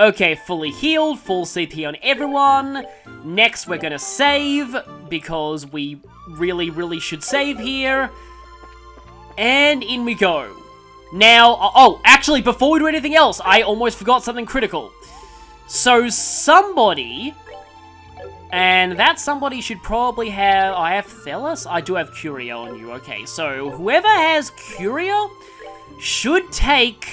Okay, fully healed, full CP on everyone. Next, we're gonna save, because we really should save here. And in we go. Now, oh, actually, before we do anything else, I almost forgot something critical. So, somebody... And that somebody should probably have... I have Thelos? I do have Curio on you. Okay, so whoever has Curio should take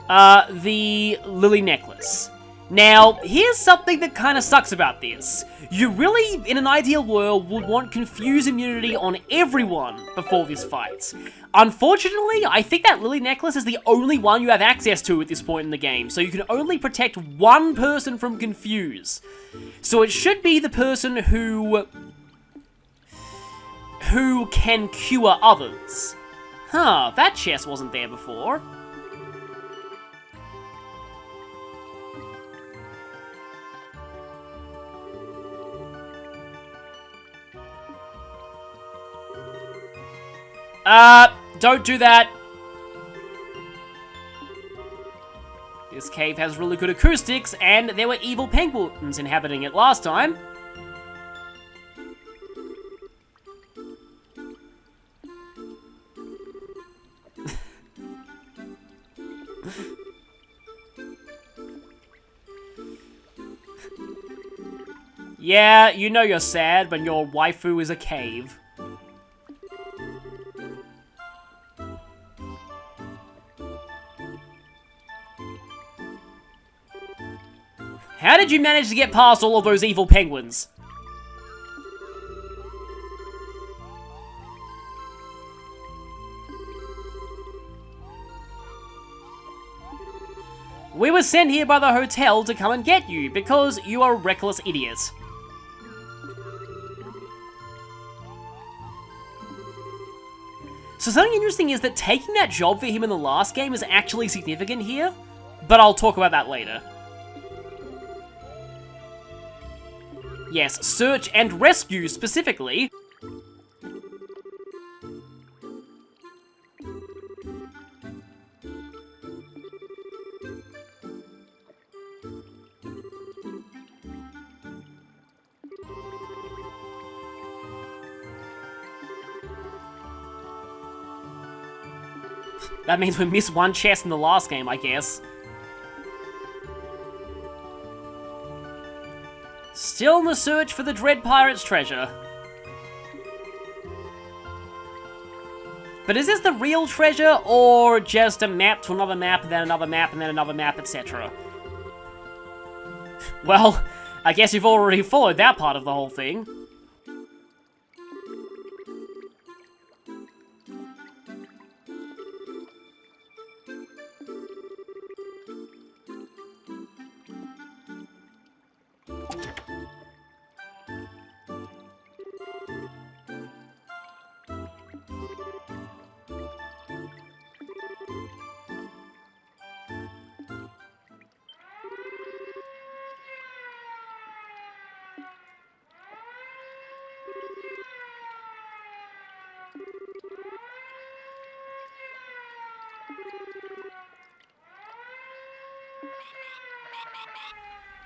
the Lily Necklace. Now, here's something that kind of sucks about this. You really, in an ideal world, would want Confuse immunity on everyone before this fight. Unfortunately, I think that Lily Necklace is the only one you have access to at this point in the game, so you can only protect one person from Confuse. So it should be the person who can cure others. Huh, that chest wasn't there before. Don't do that. This cave has really good acoustics, and there were evil penguins inhabiting it last time. Yeah, you know you're sad when your waifu is a cave. How did you manage to get past all of those evil penguins? We were sent here by the hotel to come and get you, because you are a reckless idiot. So something interesting is that taking that job for him in the last game is actually significant here, but I'll talk about that later. Yes, search and rescue specifically. That means we missed one chest in the last game, I guess. Still in the search for the Dread Pirate's treasure. But is this the real treasure, or just a map to another map, and then another map, and then another map, etc.? Well, I guess you've already followed that part of the whole thing.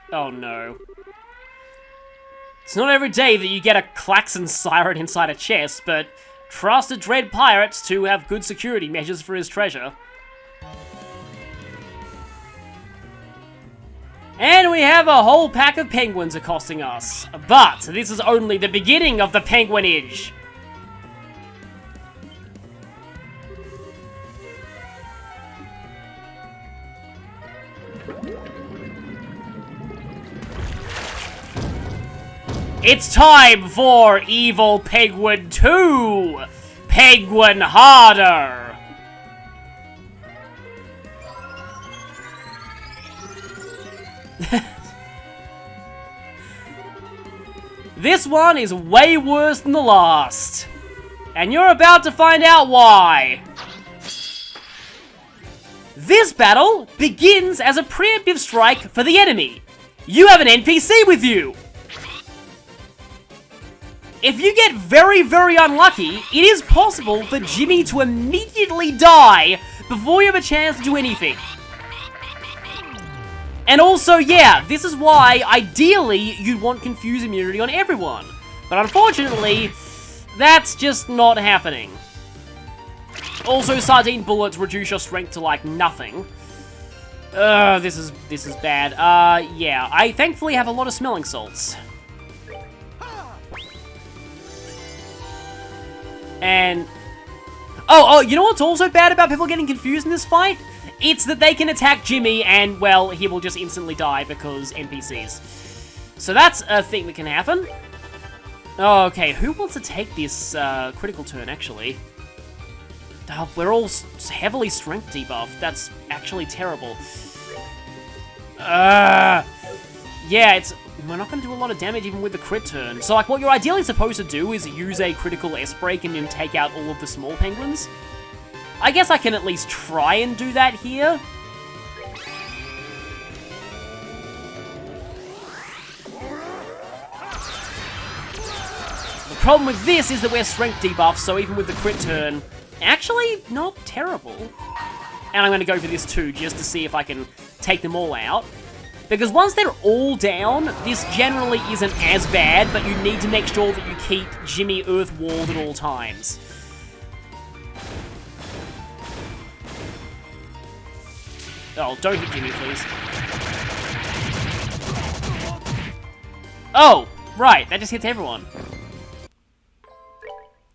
Oh no. It's not every day that you get a klaxon siren inside a chest, but trust a Dread Pirate to have good security measures for his treasure. And we have a whole pack of penguins accosting us. But this is only the beginning of the penguinage. It's time for Evil Penguin 2! Penguin Harder! This one is way worse than the last. And you're about to find out why. This battle begins as a preemptive strike for the enemy. You have an NPC with you. If you get very unlucky, it is possible for Jimmy to immediately die before you have a chance to do anything. And also, yeah, this is why, ideally, you'd want Confuse immunity on everyone. But unfortunately, that's just not happening. Also, Sardine Bullets reduce your strength to, like, nothing. This is bad. Yeah, I thankfully have a lot of smelling salts. And... Oh, you know what's also bad about people getting confused in this fight? It's that they can attack Jimmy and, well, he will just instantly die because NPCs. So that's a thing that can happen. Okay, who wants to take this critical turn, actually? We're all heavily strength debuff. That's actually terrible. Yeah, we're not going to do a lot of damage even with the crit turn. So, like, what you're ideally supposed to do is use a critical S-break and then take out all of the small penguins. I guess I can at least try and do that here. The problem with this is that we're strength debuffed, so even with the crit turn, actually not terrible. And I'm going to go for this too, just to see if I can take them all out. Because once they're all down, this generally isn't as bad, but you need to make sure that you keep Jimmy earth-walled at all times. Oh, don't hit Jimmy, please. Oh, right, that just hits everyone.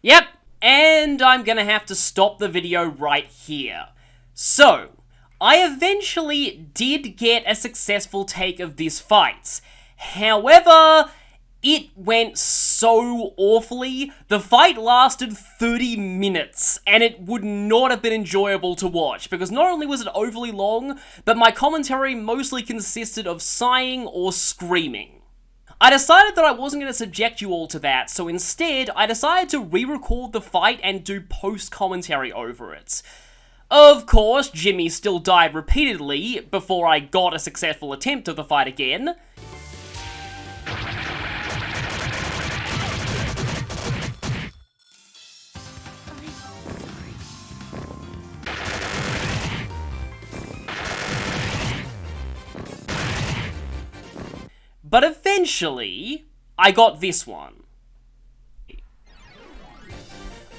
Yep, and I'm gonna have to stop the video right here. So, I eventually did get a successful take of this fight. However, it went so awfully. The fight lasted 30 minutes, and it would not have been enjoyable to watch, because not only was it overly long, but my commentary mostly consisted of sighing or screaming. I decided that I wasn't going to subject you all to that, so instead, I decided to re-record the fight and do post-commentary over it. Of course, Jimmy still died repeatedly before I got a successful attempt of the fight again. But eventually, I got this one.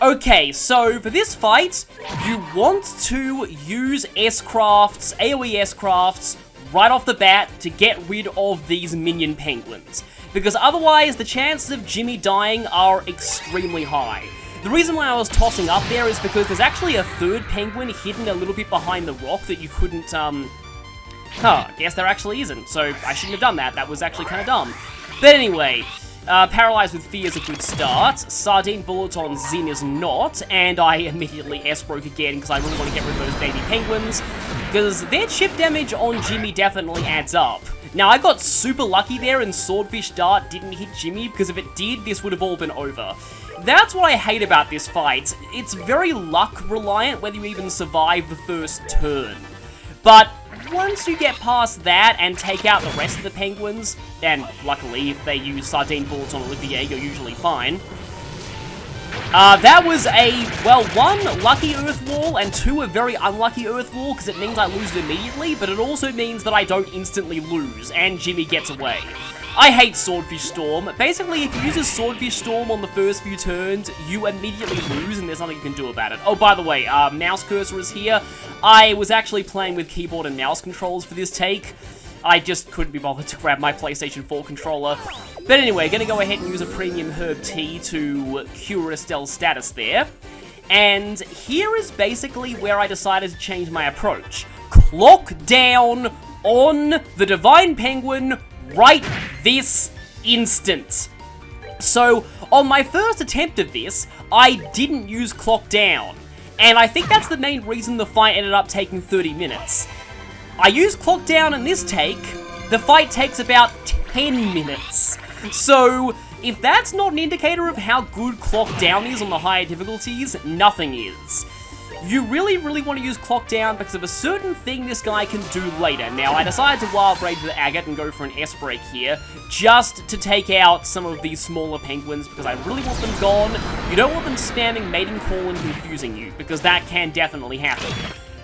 Okay, so for this fight, you want to use S-crafts, AoE S-crafts, right off the bat to get rid of these minion penguins. Because otherwise, the chances of Jimmy dying are extremely high. The reason why I was tossing up there is because there's actually a third penguin hidden a little bit behind the rock that you couldn't, I guess there actually isn't, so I shouldn't have done that. That was actually kind of dumb. But anyway, Paralyzed with Fear is a good start. Sardine Bullet on Zin is not, and I immediately S-broke again because I really want to get rid of those baby penguins, because their chip damage on Jimmy definitely adds up. Now, I got super lucky there and Swordfish Dart didn't hit Jimmy, because if it did, this would have all been over. That's what I hate about this fight. It's very luck-reliant whether you even survive the first turn. But once you get past that and take out the rest of the penguins, and luckily if they use Sardine Bullets on Olivier, you're usually fine. That was a, well, 1, lucky Earth Wall, and 2, a very unlucky Earth Wall, because it means I lose it immediately, but it also means that I don't instantly lose, and Jimmy gets away. I hate Swordfish Storm. Basically, if you use a Swordfish Storm on the first few turns, you immediately lose, and there's nothing you can do about it. Oh, by the way, mouse cursor is here. I was actually playing with keyboard and mouse controls for this take. I just couldn't be bothered to grab my PlayStation 4 controller. But anyway, gonna go ahead and use a Premium Herb Tea to cure Estelle's status there. And here is basically where I decided to change my approach. Clock down on the Divine Penguin right this instant. So, on my first attempt of this, I didn't use Clock Down. And I think that's the main reason the fight ended up taking 30 minutes. I used Clock Down in this take, the fight takes about 10 minutes. So, if that's not an indicator of how good Clock Down is on the higher difficulties, nothing is. You really want to use Clock Down because of a certain thing this guy can do later. Now, I decided to Wild Rage the Agate and go for an S-break here, just to take out some of these smaller penguins, because I really want them gone. You don't want them spamming Maiden Call and confusing you, because that can definitely happen.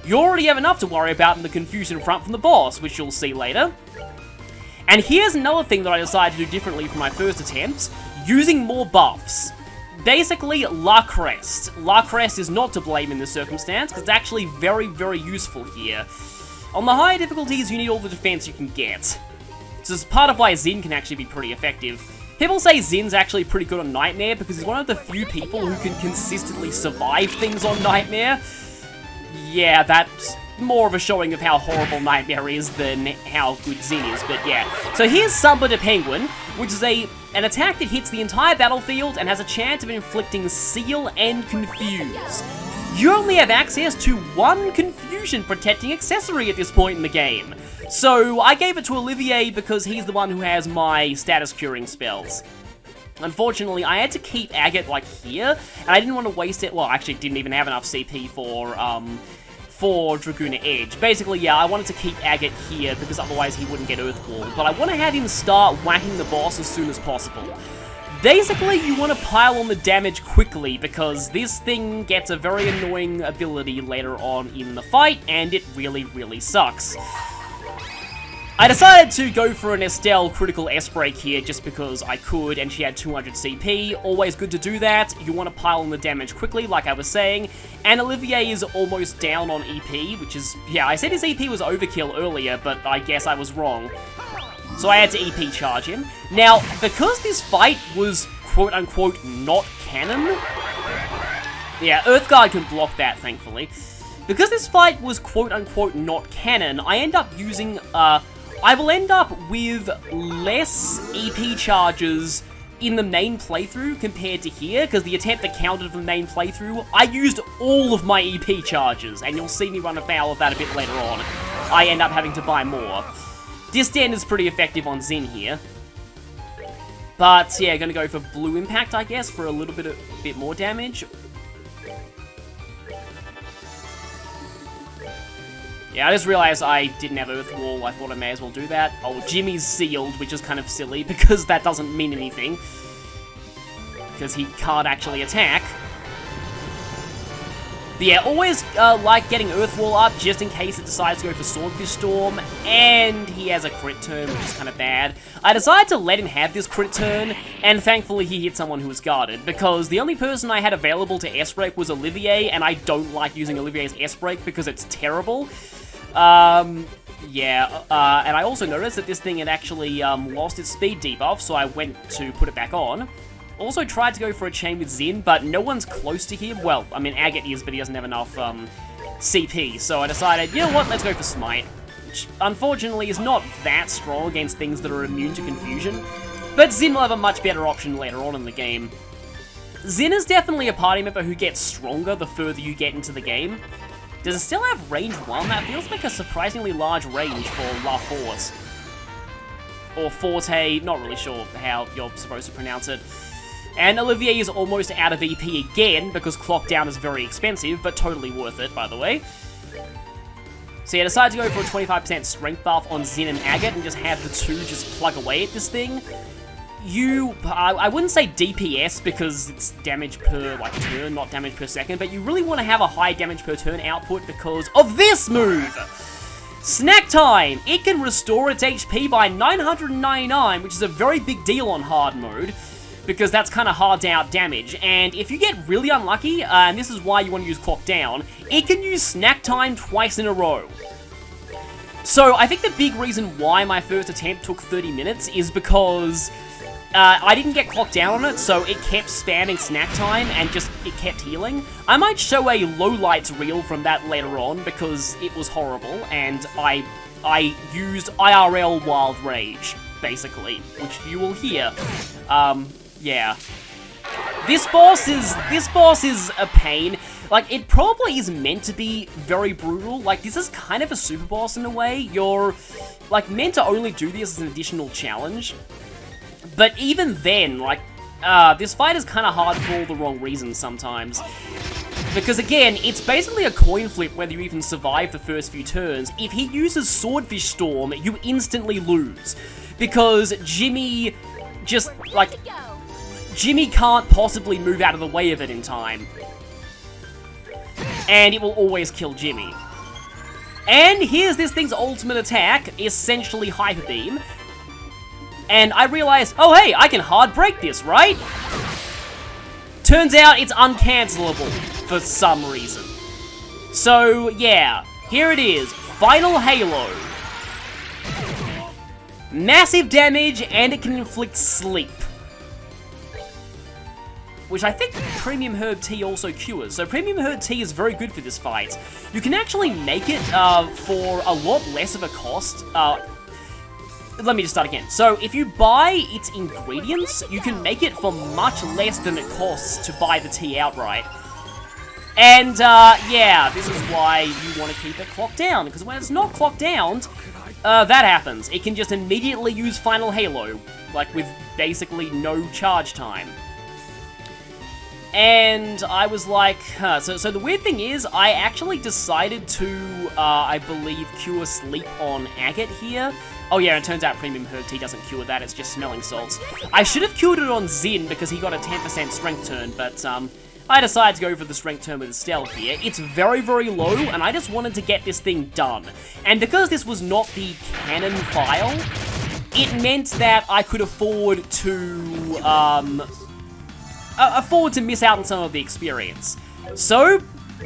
you already have enough to worry about in the confusion front from the boss, which you'll see later. And here's another thing that I decided to do differently from my first attempts, using more buffs. Basically, La Crest. La Crest is not to blame in this circumstance, because it's actually very, very useful here. On the higher difficulties, you need all the defense you can get. So this is part of why Xin can actually be pretty effective. People say Zin's actually pretty good on Nightmare, because he's one of the few people who can consistently survive things on Nightmare. Yeah, that's more of a showing of how horrible Nightmare is than how good Xin is, but yeah. So here's Samba de Penguin, which is an attack that hits the entire battlefield and has a chance of inflicting Seal and Confuse. You only have access to one Confusion protecting accessory at this point in the game. So I gave it to Olivier because he's the one who has my status curing spells. Unfortunately, I had to keep Agate, like, here, and I didn't want to waste it. Well, actually, didn't even have enough CP for Dragoon Edge. Basically, yeah, I wanted to keep Agate here, because otherwise he wouldn't get Earthwall. But I want to have him start whacking the boss as soon as possible. Basically, you want to pile on the damage quickly, because this thing gets a very annoying ability later on in the fight, and it really, really sucks. I decided to go for an Estelle critical S-Break here just because I could, and she had 200 CP. Always good to do that. You want to pile on the damage quickly, like I was saying. And Olivier is almost down on EP, which is... Yeah, I said his EP was overkill earlier, but I guess I was wrong. So I had to EP charge him. Now, because this fight was quote-unquote not canon... Yeah, Earthguard can block that, thankfully. Because this fight was quote-unquote not canon, I end up using... I will end up with less EP charges in the main playthrough compared to here, because the attempt that counted for the main playthrough, I used all of my EP charges, and you'll see me run afoul of that a bit later on. I end up having to buy more. Disdain is pretty effective on Xin here. But, yeah, gonna go for Blue Impact, I guess, for a little bit more damage. Yeah, I just realized I didn't have Earthwall. I thought I may as well do that. Oh, Jimmy's sealed, which is kind of silly, because that doesn't mean anything. Because he can't actually attack. But yeah, always like getting Earthwall up, just in case it decides to go for Swordfish Storm. And he has a crit turn, which is kind of bad. I decided to let him have this crit turn, and thankfully he hit someone who was guarded. Because the only person I had available to S-Break was Olivier, and I don't like using Olivier's S-Break because it's terrible. And I also noticed that this thing had actually lost its speed debuff, so I went to put it back on. Also tried to go for a chain with Xin, but no one's close to him. Well, I mean, Agate is, but he doesn't have enough CP, so I decided, you know what, let's go for Smite. Which, unfortunately, is not that strong against things that are immune to confusion, but Xin will have a much better option later on in the game. Xin is definitely a party member who gets stronger the further you get into the game. Does it still have range 1? That feels like a surprisingly large range for La Force. Or Forte, not really sure how you're supposed to pronounce it. And Olivier is almost out of EP again, because Clock Down is very expensive, but totally worth it, by the way. So yeah, decided to go for a 25% strength buff on Xin and Agate, and just have the two just plug away at this thing. I wouldn't say DPS because it's damage per, like, turn, not damage per second, but you really want to have a high damage per turn output because of this move! Snack Time! It can restore its HP by 999, which is a very big deal on hard mode, because that's kind of hard to out damage, and if you get really unlucky, and this is why you want to use Clock Down, it can use Snack Time twice in a row. So I think the big reason why my first attempt took 30 minutes is because... I didn't get Clocked Down on it, so it kept spamming Snack Time, and it kept healing. I might show a lowlights reel from that later on, because it was horrible, and I used IRL Wild Rage, basically, which you will hear. Yeah. This boss is a pain. Like, it probably is meant to be very brutal. Like, this is kind of a super boss in a way. You're, like, meant to only do this as an additional challenge. But even then, like, this fight is kind of hard for all the wrong reasons sometimes. Because again, it's basically a coin flip whether you even survive the first few turns. If he uses Swordfish Storm, you instantly lose. Because Jimmy just, like, Jimmy can't possibly move out of the way of it in time. And it will always kill Jimmy. And here's this thing's ultimate attack, essentially Hyper Beam. And I realized, oh hey, I can hard break this, right? Turns out it's uncancelable for some reason. So, yeah, here it is. Final Halo. Massive damage, and it can inflict sleep. Which I think Premium Herb Tea also cures. So Premium Herb Tea is very good for this fight. You can actually make it for a lot less of a cost. Let me just start again. So if you buy its ingredients, you can make it for much less than it costs to buy the tea outright. And yeah, this is why you want to keep it clocked down, because when it's not clocked down, that happens. It can just immediately use Final Halo, like with basically no charge time. And I was like, huh. So the weird thing is, I actually decided to, I believe, cure sleep on Agate here. Oh yeah, it turns out Premium Herb Tea doesn't cure that, it's just smelling salts. I should have cured it on Zin because he got a 10% strength turn, but I decided to go for the strength turn with Estelle here. It's very, very low, and I just wanted to get this thing done. And because this was not the canon file, it meant that I could afford to miss out on some of the experience. So,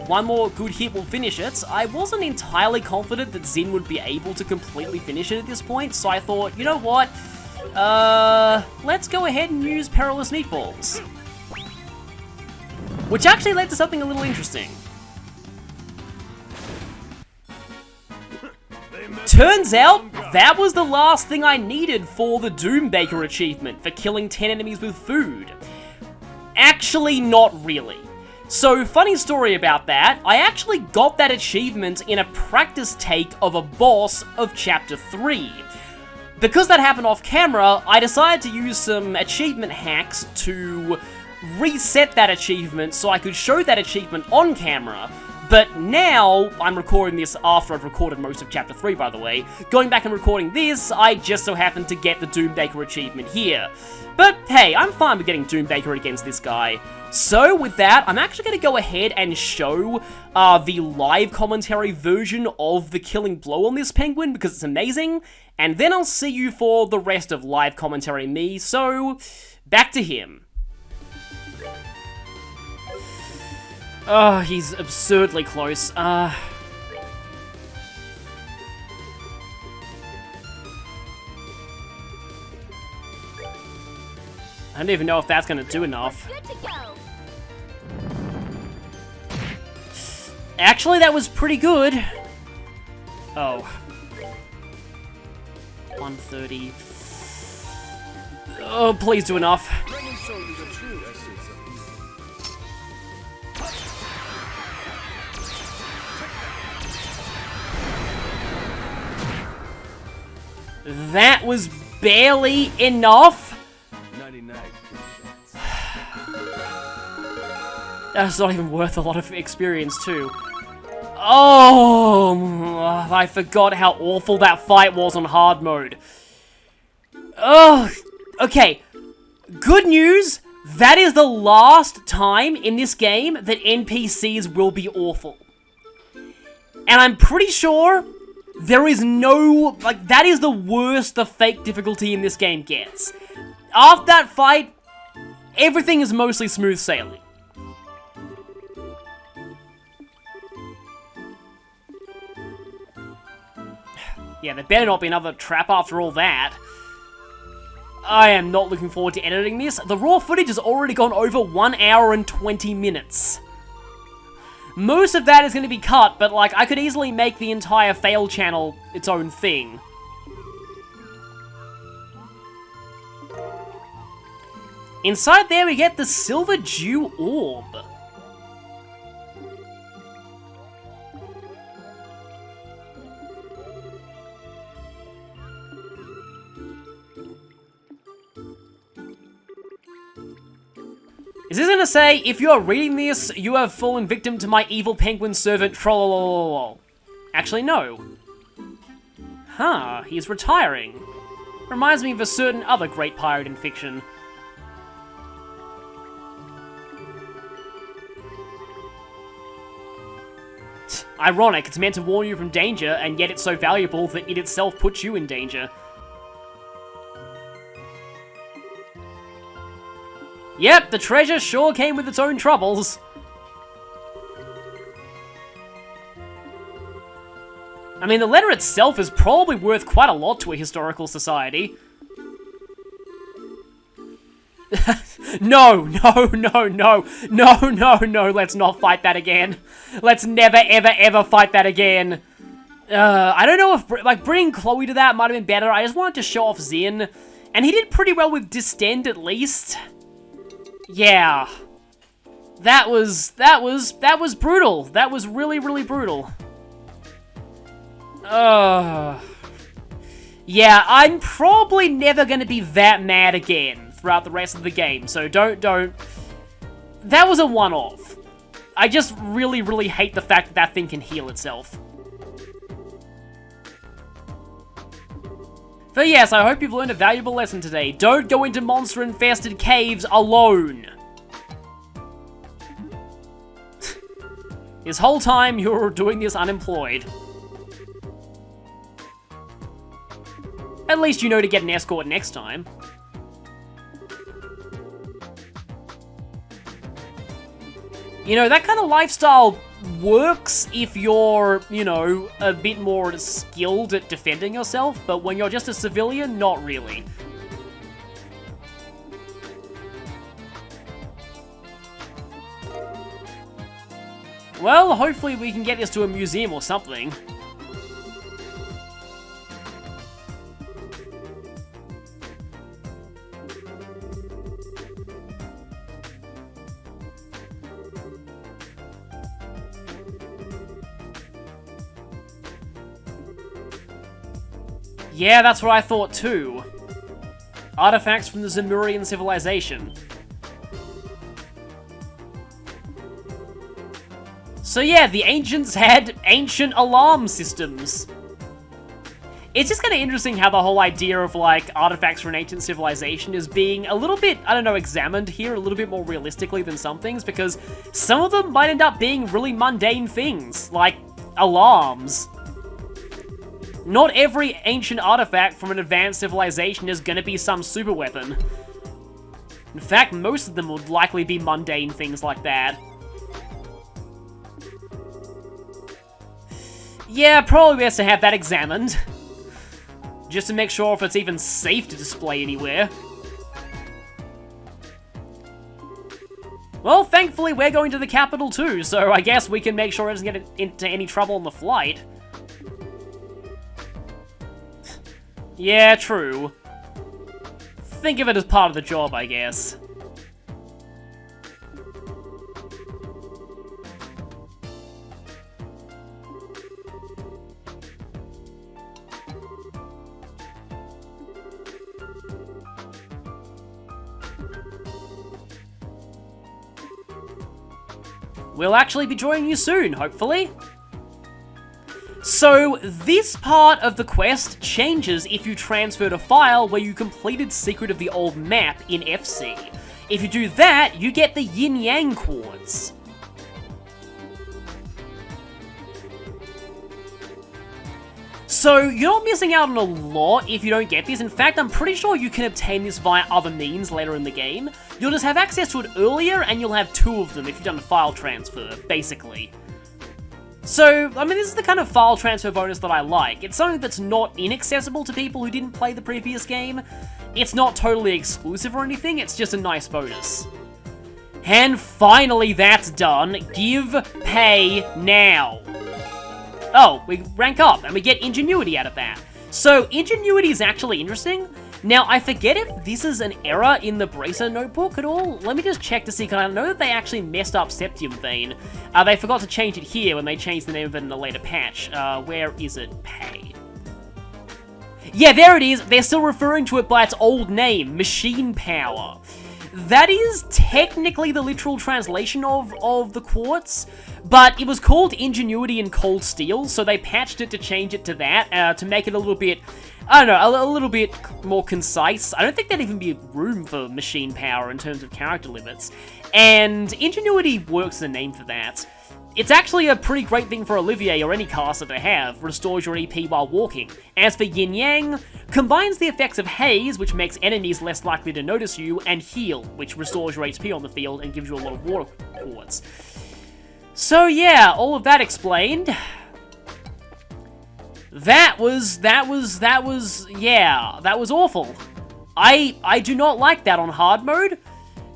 one more good hit will finish it. I wasn't entirely confident that Zin would be able to completely finish it at this point, so I thought, you know what? Let's go ahead and use Perilous Meatballs. Which actually led to something a little interesting. Turns out, that was the last thing I needed for the Doom Baker achievement for killing 10 enemies with food. Actually, not really. So, funny story about that, I actually got that achievement in a practice take of a boss of Chapter 3. Because that happened off camera, I decided to use some achievement hacks to reset that achievement so I could show that achievement on camera. But now, I'm recording this after I've recorded most of Chapter 3, by the way. Going back and recording this, I just so happened to get the Doom Baker achievement here. But hey, I'm fine with getting Doom Baker against this guy. So with that, I'm actually going to go ahead and show the live commentary version of the killing blow on this penguin because it's amazing. And then I'll see you for the rest of live commentary me, so back to him. Oh, he's absurdly close. I don't even know if that's gonna do enough. Actually, that was pretty good. Oh. 130. Oh, please do enough. That was barely enough. That's not even worth a lot of experience, too. Oh, I forgot how awful that fight was on hard mode. Oh, okay. Good news, that is the last time in this game that NPCs will be awful. And I'm pretty sure there is no, like, that is the worst the fake difficulty in this game gets. After that fight, everything is mostly smooth sailing. Yeah, there better not be another trap after all that. I am not looking forward to editing this. The raw footage has already gone over 1 hour and 20 minutes. Most of that is going to be cut, but like, I could easily make the entire fail channel its own thing. Inside there we get the Silver Dew Orb. Is this gonna say, if you are reading this, you have fallen victim to my evil penguin servant trollololol? Actually, no. Huh, he's retiring. Reminds me of a certain other great pirate in fiction. Ironic, it's meant to warn you from danger, and yet it's so valuable that it itself puts you in danger. Yep, the treasure sure came with its own troubles. I mean, the letter itself is probably worth quite a lot to a historical society. No, let's not fight that again. Let's never, ever fight that again. I don't know if, like, bringing Chloe to that might have been better. I just wanted to show off Zin, and he did pretty well with Distend, at least. Yeah. That was brutal. That was really, really brutal. Yeah, I'm probably never gonna be that mad again throughout the rest of the game, so don't... That was a one-off. I just really, really hate the fact that that thing can heal itself. But yes, I hope you've learned a valuable lesson today. Don't go into monster-infested caves alone. This whole time, you're doing this unemployed. At least you know to get an escort next time. You know, that kind of lifestyle works if you're, you know, a bit more skilled at defending yourself, but when you're just a civilian, not really. Well, hopefully we can get this to a museum or something. Yeah, that's what I thought too. Artifacts from the Zemurian civilization. So yeah, the ancients had ancient alarm systems. It's just kind of interesting how the whole idea of, like, artifacts from an ancient civilization is being a little bit, I don't know, examined here a little bit more realistically than some things, because some of them might end up being really mundane things, like alarms. Not every ancient artifact from an advanced civilization is gonna be some super weapon. In fact, most of them would likely be mundane things like that. Yeah, probably best to have that examined. Just to make sure if it's even safe to display anywhere. Well, thankfully we're going to the capital too, so I guess we can make sure it doesn't get into any trouble on the flight. Yeah, true. Think of it as part of the job, I guess. We'll actually be joining you soon, hopefully. So, this part of the quest changes if you transferred a file where you completed Secret of the Old Map in FC. If you do that, you get the Yin-Yang quartz. So, you're not missing out on a lot if you don't get this. In fact, I'm pretty sure you can obtain this via other means later in the game. You'll just have access to it earlier, and you'll have 2 of them if you've done a file transfer, basically. So, I mean, this is the kind of file transfer bonus that I like. It's something that's not inaccessible to people who didn't play the previous game. It's not totally exclusive or anything, it's just a nice bonus. And finally that's done. Give pay now. Oh, we rank up, and we get Ingenuity out of that. So, Ingenuity is actually interesting. Now, I forget if this is an error in the Bracer notebook at all. Let me just check to see, because I know that they actually messed up Septium Vein. They forgot to change it here when they changed the name of it in a later patch. Where is it? Pay. Yeah, there it is. They're still referring to it by its old name, Machine Power. That is technically the literal translation of the quartz, but it was called Ingenuity and Cold Steel, so they patched it to change it to that, to make it a little bit, I don't know, a little bit more concise. I don't think there'd even be room for Machine Power in terms of character limits, and Ingenuity works as a name for that. It's actually a pretty great thing for Olivier or any caster to have, restores your EP while walking. As for Yin-Yang, combines the effects of haze, which makes enemies less likely to notice you, and heal, which restores your HP on the field and gives you a lot of water quartz. So yeah, all of that explained. That was awful. I do not like that on hard mode,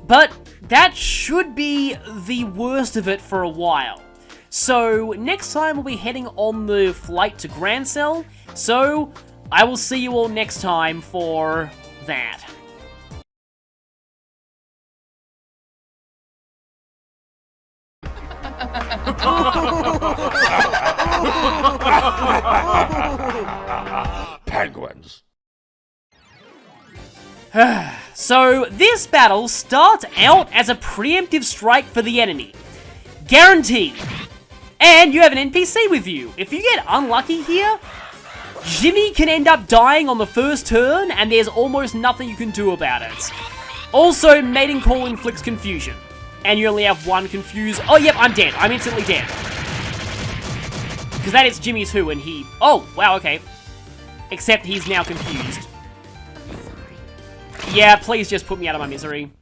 but that should be the worst of it for a while. So, next time we'll be heading on the flight to Grand Cell, so I will see you all next time for that. Penguins. So, this battle starts out as a preemptive strike for the enemy. Guaranteed. And you have an NPC with you. If you get unlucky here, Jimmy can end up dying on the first turn, and there's almost nothing you can do about it. Also, mating call inflicts confusion. And you only have one confused... Oh, yep, I'm dead. I'm instantly dead. Because that is Jimmy too, and he... Oh, wow, okay. Except he's now confused. Yeah, please just put me out of my misery.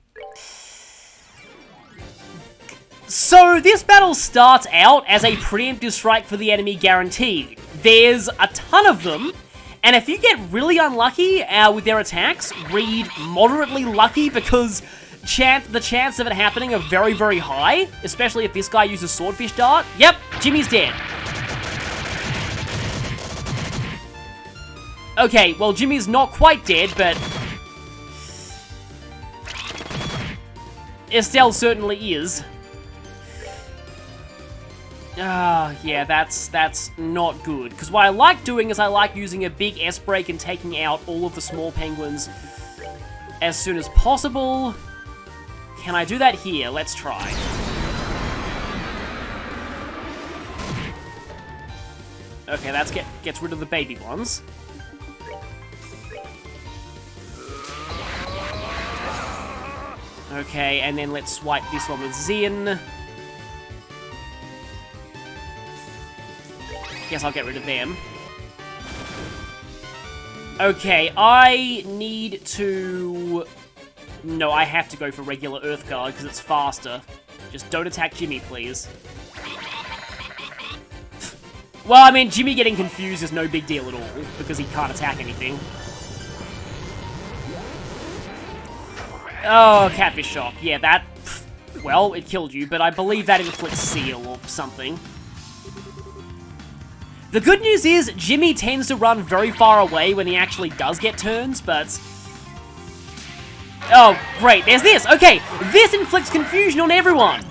So, this battle starts out as a preemptive strike for the enemy guaranteed. There's a ton of them, and if you get really unlucky with their attacks, read moderately lucky because the chance of it happening are very, very high, especially if this guy uses Swordfish Dart. Yep, Jimmy's dead. Okay, well, Jimmy's not quite dead, but Estelle certainly is. Yeah, that's not good. Because what I like doing is I like using a big S-break and taking out all of the small penguins as soon as possible. Can I do that here? Let's try. Okay, that gets rid of the baby ones. Okay, and then let's swipe this one with Zen. Guess I'll get rid of them. Okay, I need to... No, I have to go for regular Earth Guard because it's faster. Just don't attack Jimmy, please. Well, I mean, Jimmy getting confused is no big deal at all because he can't attack anything. Oh, Catfish Shock. Yeah, that... Well, it killed you, but I believe that inflicts Seal or something. The good news is, Jimmy tends to run very far away when he actually does get turns, but... Oh, great, there's this! Okay, this inflicts confusion on everyone!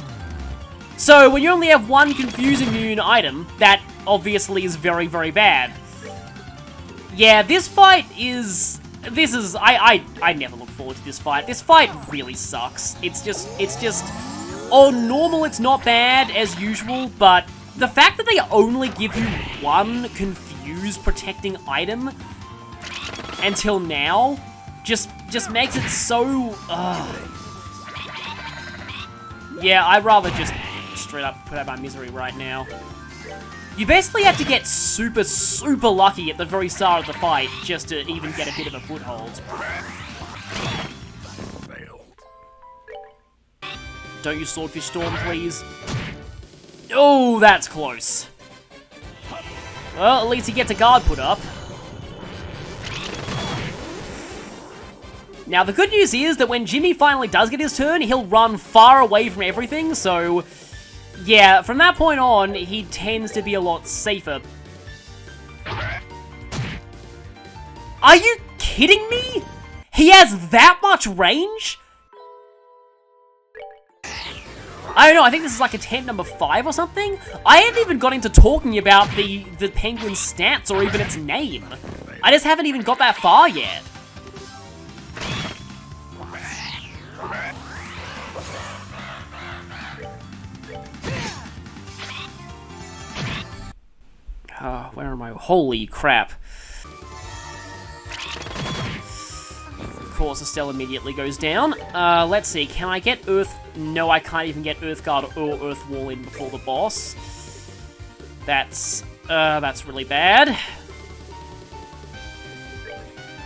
So, when you only have one Confuse Immune item, that obviously is very, very bad. Yeah, this fight is... I never look forward to this fight. This fight really sucks. It's just... On normal, it's not bad, as usual, but... The fact that they only give you one Confuse protecting item until now just makes it so... Yeah, I'd rather just straight up put out my misery right now. You basically have to get super, super lucky at the very start of the fight just to even get a bit of a foothold. Don't use Swordfish Storm, please. Oh, that's close. Well, at least he gets a guard put up. Now, the good news is that when Jimmy finally does get his turn, he'll run far away from everything, so... Yeah, from that point on, he tends to be a lot safer. Are you kidding me? He has that much range? I don't know, I think this is like attempt number 5 or something? I haven't even got into talking about the penguin's stats or even its name. I just haven't even got that far yet. Oh, where am I? Holy crap. Of course, Estelle immediately goes down. Let's see, can I get Earth... No, I can't even get Earth Guard or Earth Wall in before the boss. That's really bad.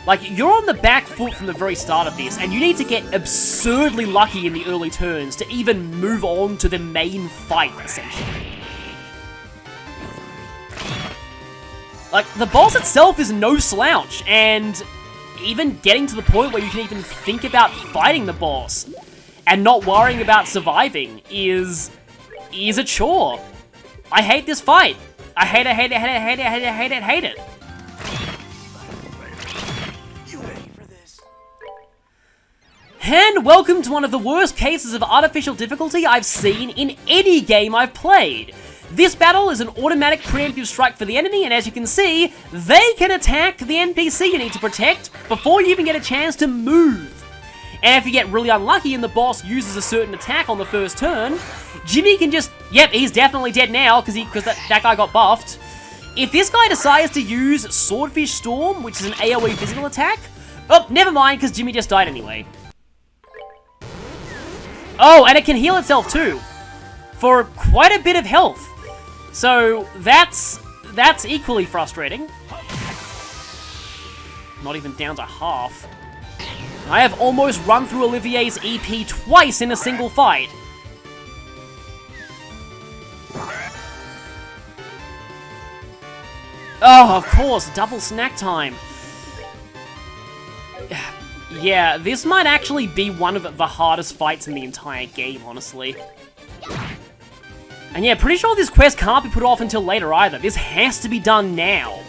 Like, you're on the back foot from the very start of this, and you need to get absurdly lucky in the early turns to even move on to the main fight, essentially. Like, the boss itself is no slouch, and even getting to the point where you can even think about fighting the boss and not worrying about surviving is a chore. I hate this fight. I hate it, hate it, hate it, hate it, hate it, hate it, hate it. And welcome to one of the worst cases of artificial difficulty I've seen in any game I've played. This battle is an automatic preemptive strike for the enemy, and as you can see, they can attack the NPC you need to protect before you even get a chance to move. And if you get really unlucky and the boss uses a certain attack on the first turn, Jimmy can just, yep, he's definitely dead now because that guy got buffed. If this guy decides to use Swordfish Storm, which is an AoE physical attack, oh, never mind, because Jimmy just died anyway. Oh, and it can heal itself too, for quite a bit of health. So, that's equally frustrating. Not even down to half. I have almost run through Olivier's EP twice in a single fight. Oh, of course, double snack time. Yeah, this might actually be one of the hardest fights in the entire game, honestly. And yeah, pretty sure this quest can't be put off until later either. This has to be done now.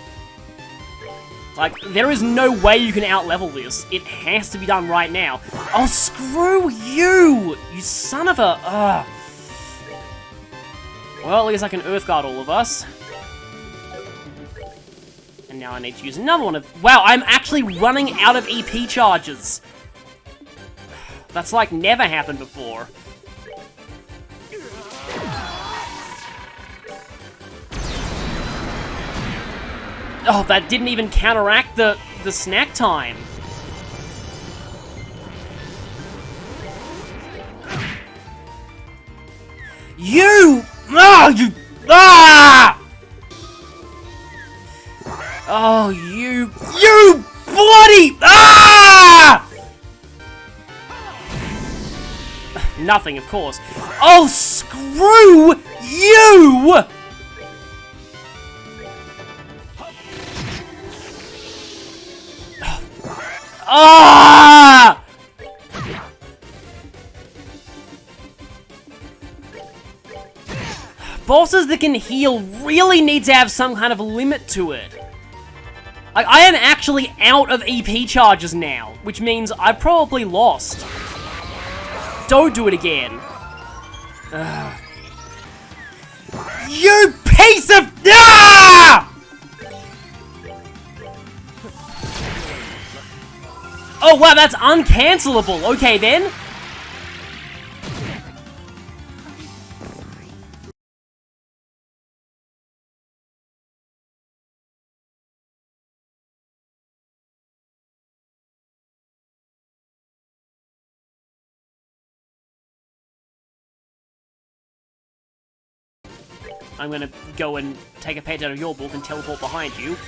Like, there is no way you can out-level this. It has to be done right now. Oh, screw you! You son of a... Well, at least I can Earthguard all of us. And now I need to use another one of... Wow, I'm actually running out of EP charges. That's like never happened before. Oh, that didn't even counteract the snack time. You! Ah! You... Ah! Oh, you bloody... Ah! Nothing, of course. Oh, screw you! Ah! Bosses that can heal really need to have some kind of limit to it. Like, I am actually out of EP charges now, which means I probably lost. Don't do it again. You piece of... Ah! Oh, wow, that's uncancelable. Okay, then. I'm gonna go and take a page out of your book and teleport behind you.